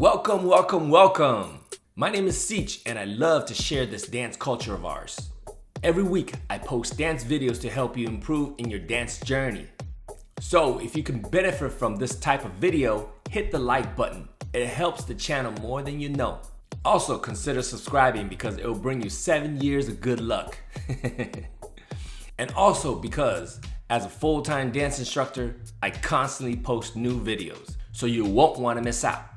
Welcome, welcome, welcome. My name is Ceech and I love to share this dance culture of ours. Every week I post dance videos to help you improve in your dance journey. So if you can benefit from this type of video, hit the like button. It helps the channel more than you know. Also consider subscribing because it will bring you 7 years of good luck. And also because as a full-time dance instructor, I constantly post new videos, so you won't want to miss out.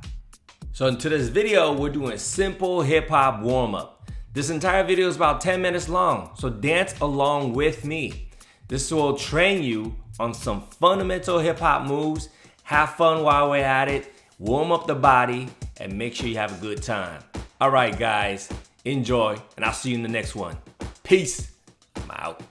So in today's video, we're doing a simple hip-hop warm-up. This entire video is about 10 minutes long, so dance along with me. This will train you on some fundamental hip-hop moves, have fun while we're at it, warm up the body, and make sure you have a good time. All right, guys, enjoy, and I'll see you in the next one. Peace. I'm out.